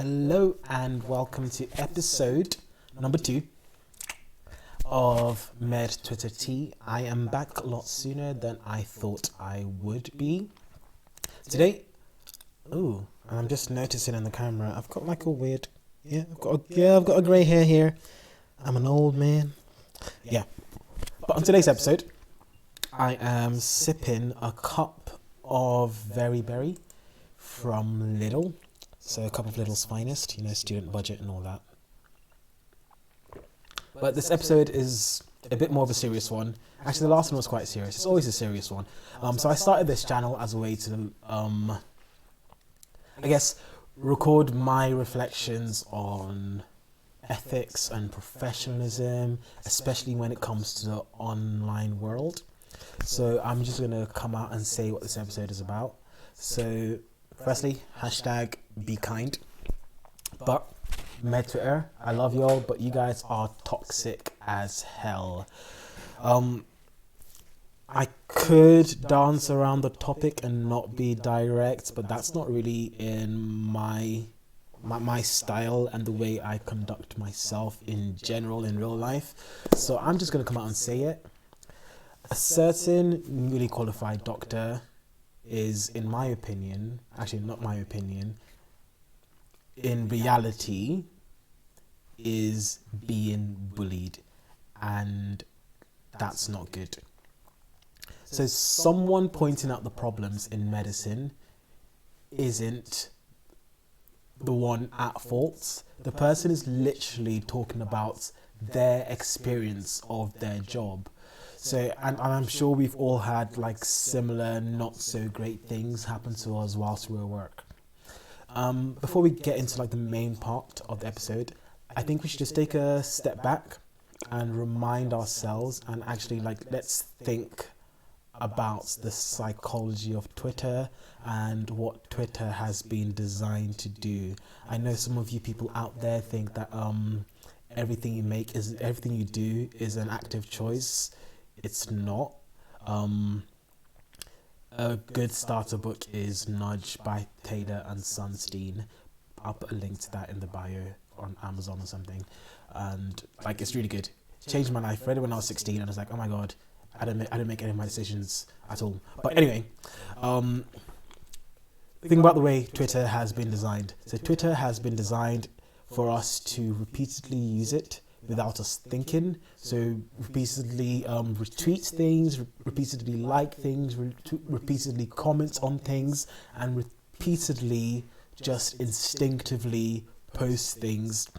Hello and welcome to episode number 2 of Med Twitter Tea. I am back a lot sooner than I thought I would be. Today, I'm just noticing in the camera, I've got like a weird, I've got a grey hair here. I'm an old man. Yeah. But on today's episode, I am sipping a cup of Very Berry from Lidl. So a cup of Lidl's finest, student budget and all that. But this episode is a bit more of a serious one. Actually, the last one was quite serious. It's always a serious one. So I started this channel as a way to, record my reflections on ethics and professionalism, especially when it comes to the online world. So I'm just going to come out and say what this episode is about. So firstly, hashtag be kind. But Med Twitter, I love y'all, but you guys are toxic as hell. I could dance around the topic and not be direct, but that's not really in my style and the way I conduct myself in general in real life. So I'm just going to come out and say it. A certain newly qualified doctor is, in my opinion, actually not my opinion, in reality is being bullied, and that's not good. So someone pointing out the problems in medicine isn't the one at fault. The person is literally talking about their experience of their job. So, and I'm sure we've all had like similar not so great things happen to us whilst we're at work. Before we get into like the main part of the episode, I think we should just take a step back and remind ourselves and actually let's think about the psychology of Twitter and what Twitter has been designed to do. I know some of you people out there think that everything you do is an active choice. It's not. A good starter book is Nudge by Thaler Sunstein. I'll put a link to that in the bio on Amazon or something. And it's really good. Changed my life. Read it when I was 16 and I was like, oh my god, I didn't make any of my decisions at all. But anyway, think about the way Twitter has been designed. So Twitter has been designed for us to repeatedly use it without us thinking. So repeatedly retweet things, repeatedly like things, repeatedly comment on things, and repeatedly just instinctively post things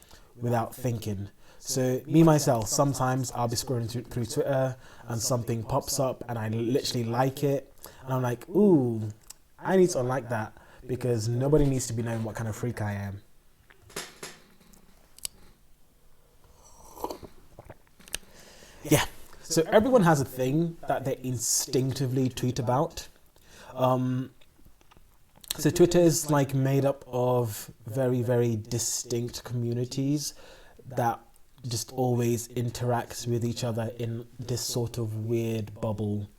without thinking. So me myself, sometimes I'll be scrolling through Twitter and something pops up and I literally like it and I'm like, ooh, I need to unlike that because nobody needs to be knowing what kind of freak I am. Yeah, so everyone has a thing that they instinctively tweet about. So Twitter is made up of very, very distinct communities that just always interacts with each other in this sort of weird bubble.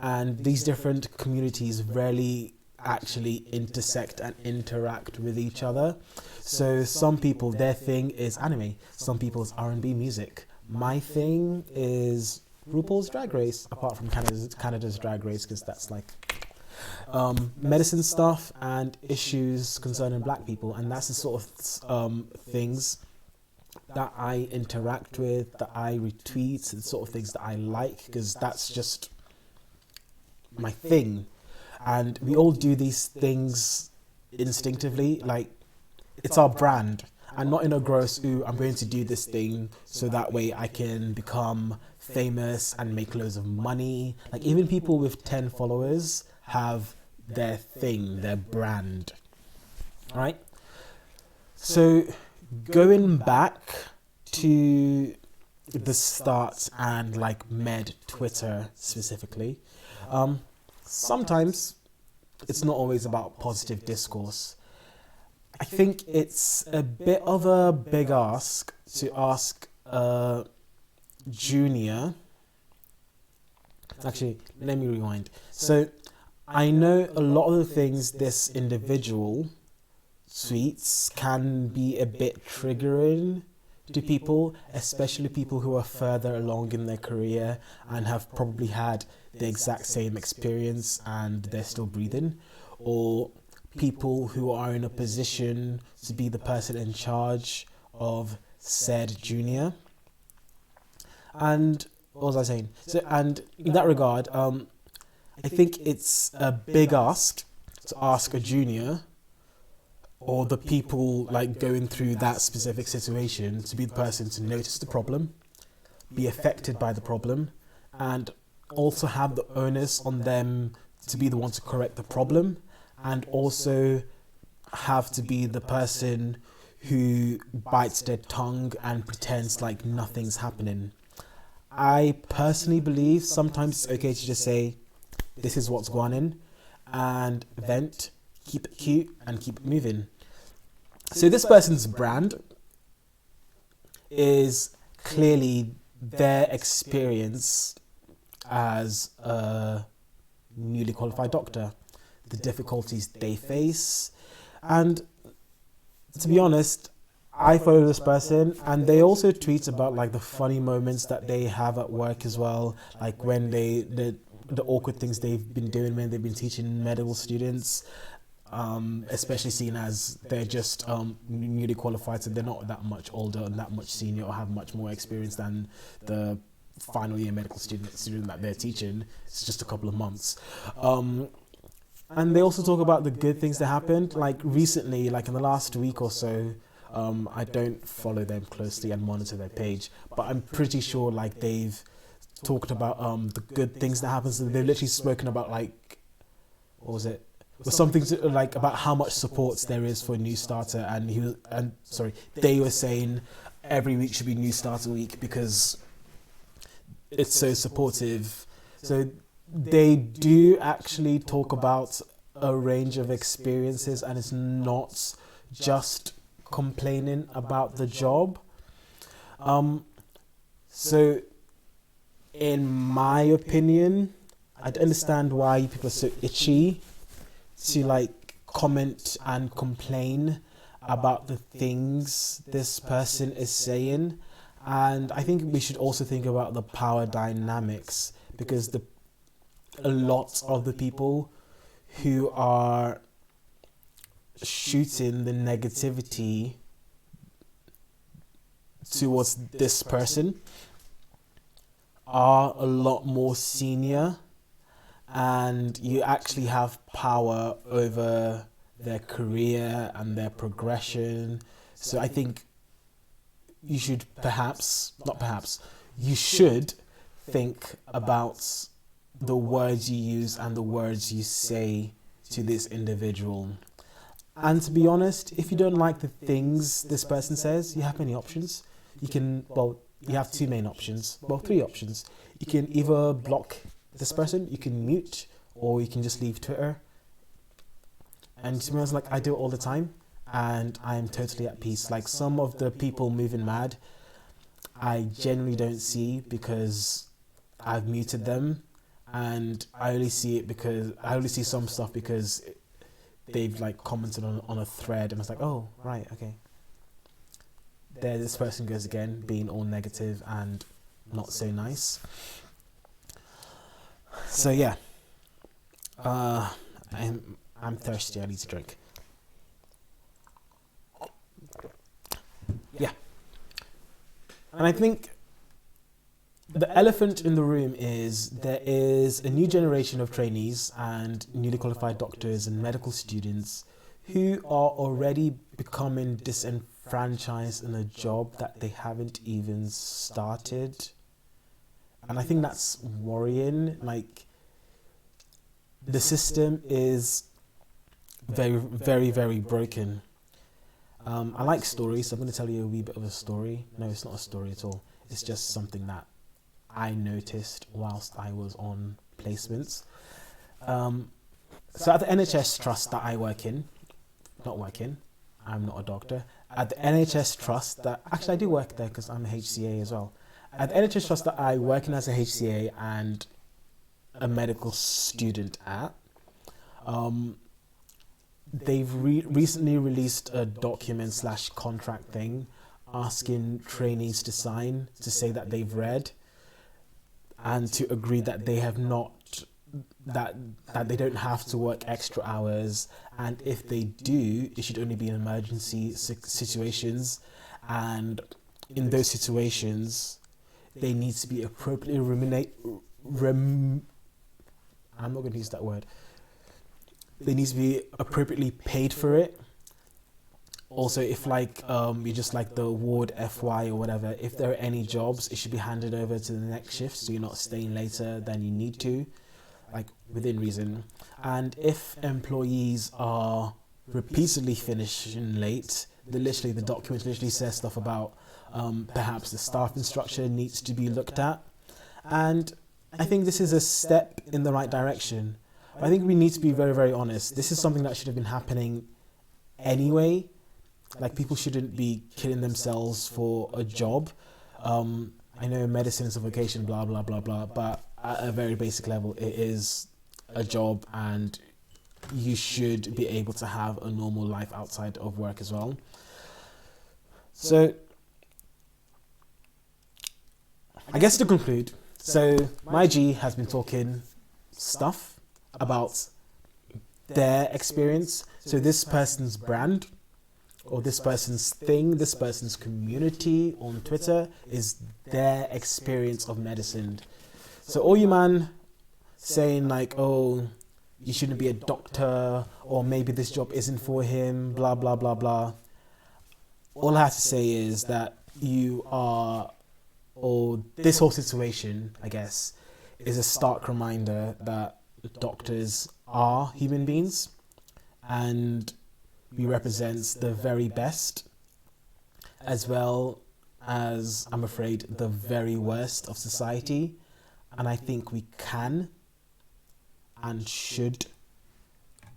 And these different communities rarely actually intersect and interact with each other. So some people, their thing is anime. Some people's R&B music. My thing is RuPaul's Drag Race, apart from Canada's Drag Race, because that's medicine stuff and issues concerning black people, and that's the sort of things that I interact with, that I retweet, the sort of things that I like, because that's just my thing. And we all do these things instinctively, it's our brand. And not in a gross, I'm going to do this thing so that way I can become famous and make loads of money. Even people with 10 followers have their thing, their brand, right? So going back to the start and Med Twitter specifically, sometimes it's not always about positive discourse. I think it's a bit of a big ask to ask a junior. Actually, let me rewind. So I know a lot of the things this individual tweets can be a bit triggering to people, especially people who are further along in their career and have probably had the exact same experience and they're still breathing, or people who are in a position to be the person in charge of said junior. And what was I saying? So, and in that regard, I think it's a big ask to ask a junior or the people like going through that specific situation to be the person to notice the problem, be affected by the problem, and also have the onus on them to be the one to correct the problem, and also have to be the person who bites their tongue and pretends like nothing's happening. I personally believe sometimes it's okay to just say, this is what's going on, and vent, keep it cute, and keep it moving. So this person's brand is clearly their experience as a newly qualified doctor, the difficulties they face. And to be honest, I follow this person, and they also tweet about like the funny moments that they have at work as well, like when the awkward things they've been doing when they've been teaching medical students, especially seeing as they're just newly qualified, so they're not that much older and that much senior or have much more experience than the final year medical student that they're teaching. It's just a couple of months. And they also talk about the good things that happened, like recently, like in the last week or so. I don't follow them closely and monitor their page, but I'm pretty sure like they've talked about the good things that happens. They've literally spoken about like, what was it? Was something to, like about how much support there is for a new starter, and they were saying every week should be new starter week because it's so supportive. So they do actually talk about a range of experiences, and it's not just complaining about the job. So in my opinion, I'd understand why people are so itchy to like comment and complain about the things this person is saying. And I think we should also think about the power dynamics, because a lot of the people who are shooting the negativity towards this person are a lot more senior, and you actually have power over their career and their progression. So I think you should you should think about the words you use and the words you say to this individual. And to be honest, if you don't like the things this person says, you have many options. You have two main options, three options. You can either block this person, you can mute, or you can just leave Twitter. And to be honest, like I do it all the time, and I'm totally at peace. Like some of the people moving mad, I generally don't see because I've muted them, and I only see some stuff because they've like commented on a thread, and it's like, oh right, okay, there this person goes again, being all negative and not so nice. So yeah, I'm thirsty, I need to drink. Yeah, and I think the elephant in the room is there is a new generation of trainees and newly qualified doctors and medical students who are already becoming disenfranchised in a job that they haven't even started. And I think that's worrying. Like, the system is very, very, very broken. I like stories, so I'm going to tell you a wee bit of a story. No, it's not a story at all. It's just something that I noticed whilst I was on placements. So at the NHS trust that I work in, I'm not a doctor. At the NHS trust that, actually I do work there because I'm a HCA as well. At the NHS trust that I work in as a HCA and a medical student at, they've recently released a document / contract thing asking trainees to sign to say that they've read and to agree that they have not, that they don't have to work extra hours, and if they do, it should only be in emergency situations, and in those situations they need to be appropriately I'm not going to use that word. They need to be appropriately paid for it. Also, if you're just like the ward FY or whatever, if there are any jobs, it should be handed over to the next shift, so you're not staying later than you need to, like within reason. And if employees are repeatedly finishing late, the document literally says stuff about perhaps the staffing structure needs to be looked at. And I think this is a step in the right direction. But I think we need to be very, very honest. This is something that should have been happening anyway. Like, people shouldn't be killing themselves for a job. I know medicine is a vocation, blah, blah, blah, blah, but at a very basic level, it is a job, and you should be able to have a normal life outside of work as well. So, I guess to conclude, so my G has been talking stuff about their experience. So this person's brand, or this person's thing, this person's community on Twitter is their experience of medicine. So all you man saying like, oh, you shouldn't be a doctor, or maybe this job isn't for him, blah, blah, blah, blah. All I have to say is that you are, or this whole situation, I guess, is a stark reminder that doctors are human beings, and we represent the very best, as well as, I'm afraid, the very worst of society. And I think we can and should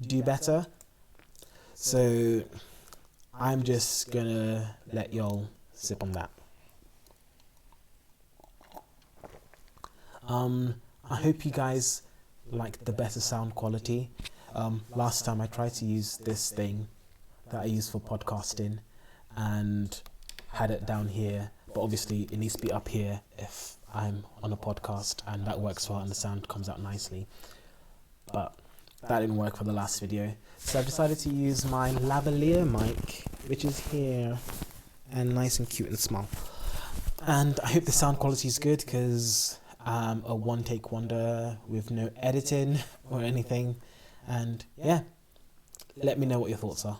do better. So I'm just gonna let y'all sip on that. I hope you guys like the better sound quality. Last time I tried to use this thing that I use for podcasting and had it down here, but obviously it needs to be up here if I'm on a podcast, and that works well and the sound comes out nicely. But that didn't work for the last video, so I've decided to use my lavalier mic, which is here and nice and cute and small. And I hope the sound quality is good, because I'm a one-take wonder with no editing or anything. And yeah, let me know what your thoughts are.